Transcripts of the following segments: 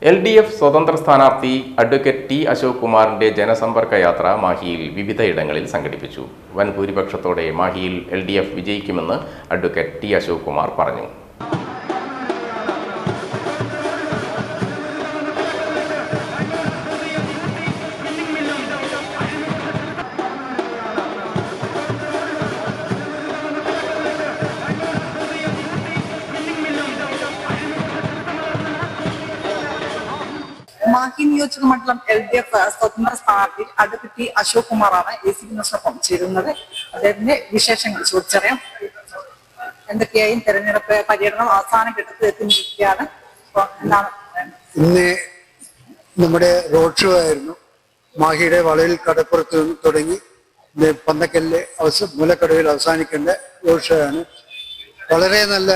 LDF സ്വതന്ത്ര സ്ഥാനാർത്ഥി advocate T Ashok കുമാറിന്റെ ജനസമ്പർക്ക യാത്ര മാഹിയിൽ വിവിധയിടങ്ങളിൽ സംഘടിപ്പിച്ചു. വൻ ഭൂരിപക്ഷത്തോടെ മാഹിയിൽ LDF വിജയിക്കുമെന്ന് അഡ്വക്കേറ്റ് ടി അശോക് കുമാർ പറഞ്ഞു. മാഹി നിയോജക മണ്ഡലം LDF സ്വതന്ത്ര സ്ഥാനാർത്ഥി അഡ്വക്കേറ്റ് ടി അശോക് കുമാറാണ് ACP ന്യൂസിനൊപ്പം ചേരുന്നത്. അദ്ദേഹത്തിന്റെ വിശേഷങ്ങൾ ചോദിച്ചറിയാം. എന്തൊക്കെയായും തെരഞ്ഞെടുപ്പ് പര്യടനം അവസാന ഘട്ടത്തിൽ എത്തിയിരിക്കുകയാണ്. ഇന്ന് നമ്മുടെ റോഡ് ഷോ ആയിരുന്നു. മാഹിയുടെ വളയിൽ കടപ്പുറത്ത് തുടങ്ങി പന്തക്കല്ല് മൂലക്കടവിൽ അവസാനിക്കേണ്ട റോഡ് ഷോ ആണ്. വളരെ നല്ല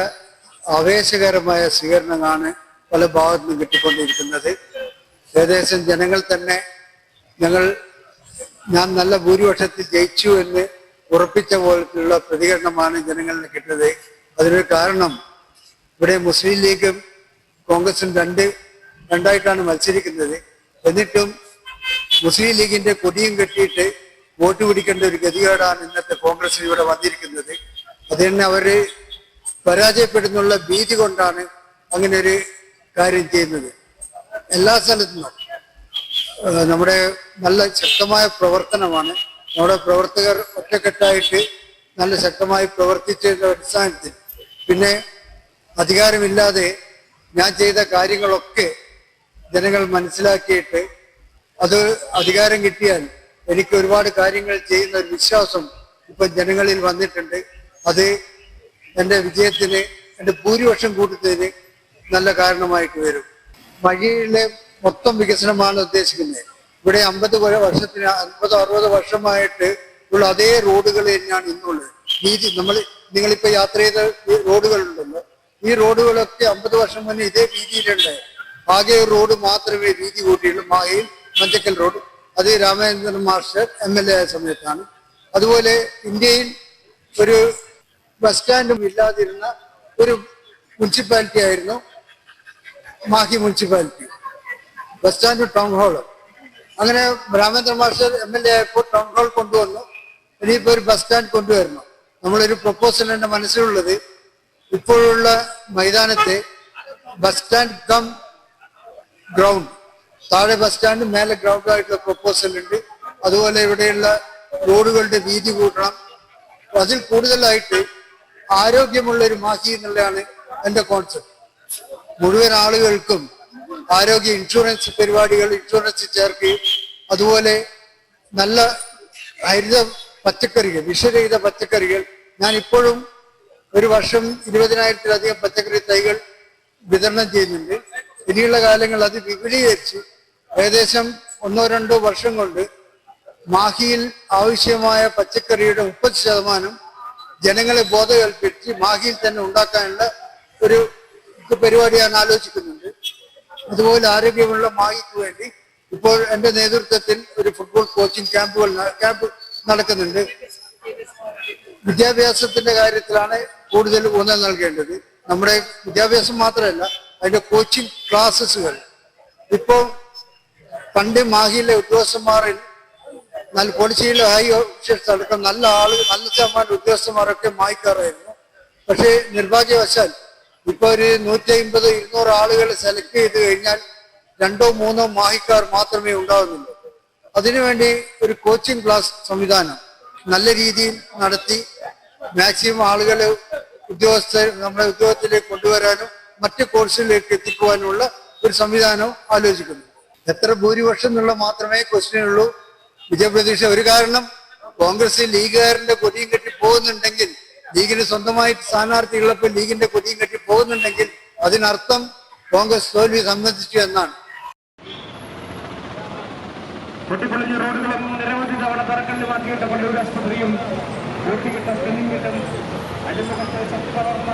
ആവേശകരമായ സ്വീകരണമാണ് പല ഭാഗത്തു നിന്നും കിട്ടിക്കൊണ്ടിരിക്കുന്നത്. ഏകദേശം ജനങ്ങൾ തന്നെ ഞാൻ നല്ല ഭൂരിപക്ഷത്തിൽ ജയിച്ചു എന്ന് ഉറപ്പിച്ച പോലുള്ള പ്രതികരണമാണ് ജനങ്ങളിൽ കിട്ടുന്നത്. അതിനൊരു കാരണം ഇവിടെ മുസ്ലിം ലീഗും കോൺഗ്രസും രണ്ടായിട്ടാണ് മത്സരിക്കുന്നത്. എന്നിട്ടും മുസ്ലിം ലീഗിന്റെ കൊടിയും കെട്ടിയിട്ട് വോട്ട് പിടിക്കേണ്ട ഒരു ഗതികേടാണ് ഇന്നത്തെ കോൺഗ്രസിന് ഇവിടെ വന്നിരിക്കുന്നത്. അത് തന്നെ അവര് പരാജയപ്പെടുന്നുള്ള ഭീതി കൊണ്ടാണ് അങ്ങനെ ഒരു കാര്യം ചെയ്യുന്നത്. എല്ലാ സ്ഥലത്തും നമ്മുടെ നല്ല ശക്തമായ പ്രവർത്തനമാണ്. നമ്മുടെ പ്രവർത്തകർ ഒറ്റക്കെട്ടായിട്ട് നല്ല ശക്തമായി പ്രവർത്തിച്ചതിന്റെ അടിസ്ഥാനത്തിൽ പിന്നെ അധികാരമില്ലാതെ ഞാൻ ചെയ്ത കാര്യങ്ങളൊക്കെ ജനങ്ങൾ മനസ്സിലാക്കിയിട്ട് അത് അധികാരം കിട്ടിയാൽ എനിക്ക് ഒരുപാട് കാര്യങ്ങൾ ചെയ്യുന്ന ഒരു വിശ്വാസം ഇപ്പൊ ജനങ്ങളിൽ വന്നിട്ടുണ്ട്. അത് എൻ്റെ വിജയത്തിന്, എൻ്റെ ഭൂരിപക്ഷം കൂട്ടുന്നതിന് നല്ല കാരണമായിട്ട് വരും. വഴിയിലെ മൊത്തം വികസനമാണ് ഉദ്ദേശിക്കുന്നത്. ഇവിടെ 50-60 വർഷമായിട്ട് ഉള്ള അതേ റോഡുകൾ തന്നെയാണ് ഇന്നുള്ളത്. നിങ്ങളിപ്പോ യാത്ര ചെയ്ത റോഡുകളുണ്ടല്ലോ, ഈ റോഡുകളൊക്കെ 50 വർഷം മുന്നേ ഇതേ വീതിയിലുണ്ട്. ആകെ ഒരു റോഡ് മാത്രമേ വീതി കൂട്ടിയുള്ളൂ, മാഹിയിൽ മഞ്ചക്കൽ റോഡ്. അത് രാമചന്ദ്രൻ മാസ്റ്റർ MLA ആയ സമയത്താണ്. അതുപോലെ ഇന്ത്യയിൽ ഒരു ബസ് സ്റ്റാൻഡും ഇല്ലാതിരുന്ന ഒരു മുനിസിപ്പാലിറ്റി ആയിരുന്നു Mahe municipality. Bus stand, town hall. അങ്ങനെ രാമചന്ദ്രൻ മാസ്റ്റർ MLA ആയപ്പോൾ ടൗൺ ഹാൾ കൊണ്ടുവന്നു. ഇനിയിപ്പോ ഒരു ബസ് സ്റ്റാൻഡ് കൊണ്ടുവരണം. നമ്മളൊരു പ്രപ്പോസൽ എൻ്റെ മനസ്സിലുള്ളത്, ഇപ്പോഴുള്ള മൈതാനത്തെ ബസ് സ്റ്റാൻഡ് കം ഗ്രൗണ്ട്, താഴെ ബസ് സ്റ്റാൻഡ് മേലെ ഗ്രൗണ്ട് ആയിട്ടുള്ള പ്രപ്പോസൽ ഉണ്ട്. അതുപോലെ ഇവിടെയുള്ള റോഡുകളുടെ വീതി കൂട്ടണം. അതിൽ കൂടുതലായിട്ട് ആരോഗ്യമുള്ള ഒരു മാഹി എന്നുള്ളതാണ് എൻ്റെ കോൺസെപ്റ്റ്. മുഴുവൻ ആളുകൾക്കും ആരോഗ്യ ഇൻഷുറൻസ് പരിപാടികൾ, ഇൻഷുറൻസ് ചേർക്കുകയും അതുപോലെ നല്ല ഹരിത പച്ചക്കറികൾ, വിഷരഹിത പച്ചക്കറികൾ. ഞാൻ ഇപ്പോഴും ഒരു വർഷം 20,000-ലധികം പച്ചക്കറി തൈകൾ വിതരണം ചെയ്യുന്നുണ്ട്. ഇനിയുള്ള കാലങ്ങൾ അത് വിപുലീകരിച്ച് ഏകദേശം 1-2 വർഷം കൊണ്ട് മാഹിയിൽ ആവശ്യമായ പച്ചക്കറിയുടെ 30% ജനങ്ങളെ ബോധവൽക്കരിച്ച് മാഹിയിൽ തന്നെ ഉണ്ടാക്കാനുള്ള ഒരു പരിപാടി ഞാൻ ആലോചിക്കുന്നുണ്ട്. അതുപോലെ ആരോഗ്യമുള്ള മാഹിക്ക് വേണ്ടി ഇപ്പോൾ എൻ്റെ നേതൃത്വത്തിൽ ഒരു ഫുട്ബോൾ കോച്ചിങ് ക്യാമ്പ് നടക്കുന്നുണ്ട്. വിദ്യാഭ്യാസത്തിന്റെ കാര്യത്തിലാണ് കൂടുതൽ ഊന്നൽ നൽകേണ്ടത്. നമ്മുടെ വിദ്യാഭ്യാസം മാത്രമല്ല, അതിന്റെ കോച്ചിങ് ക്ലാസ്സസുകൾ. ഇപ്പോൾ പണ്ട് മാഹിയിലെ ഉദ്യോഗസ്ഥന്മാരിൽ നല്ല പോളിസിയിലെ ഹൈ ഓഫീസേഴ്സ് അടക്കം നല്ല ശതമാനം ഉദ്യോഗസ്ഥന്മാരൊക്കെ മാഹിക്കാറായിരുന്നു. പക്ഷേ നിർഭാഗ്യവശാൽ ഇപ്പൊ ഒരു 150-200 ആളുകളെ സെലക്ട് ചെയ്ത് കഴിഞ്ഞാൽ 2-3 മാഹിക്കാർ മാത്രമേ ഉണ്ടാവുന്നുള്ളൂ. അതിനുവേണ്ടി ഒരു കോച്ചിങ് ക്ലാസ് സംവിധാനം നല്ല രീതിയിൽ നടത്തി മാക്സിമം ആളുകളെ നമ്മുടെ ഉദ്യോഗത്തിലേക്ക് കൊണ്ടുവരാനും മറ്റ് കോഴ്സുകളിലേക്ക് എത്തിക്കുവാനുള്ള ഒരു സംവിധാനം ആലോചിക്കുന്നു. എത്ര ഭൂരിപക്ഷം എന്നുള്ള മാത്രമേ ക്വസ്റ്റ്യൻ ഉള്ളൂ. വിജയപ്രതീക്ഷ ഒരു കാരണം, കോൺഗ്രസ് ലീഗുകാരന്റെ കൊടിയും കെട്ടി പോകുന്നുണ്ടെങ്കിൽ, ലീഗിന് സ്വന്തമായിട്ട് സ്ഥാനാർത്ഥികളപ്പോൾ ലീഗിന്റെ കൊടിയും കെട്ടി പോകുന്നുണ്ടെങ്കിൽ അതിനർത്ഥം കോൺഗ്രസ് തോൽവി സമ്മതിച്ചു എന്നാണ്. പൊട്ടിപ്പൊളിഞ്ഞ റോഡുകളും നിരവധി തവണ തറക്കല്ല് മാറ്റിയിട്ട കൊല്ലൂർ ആശുപത്രിയും കൂട്ടിക്കിട്ട സ്പിന്നിംഗ് കിട്ടും അടിമകത്തെ ശക്തി പകർന്ന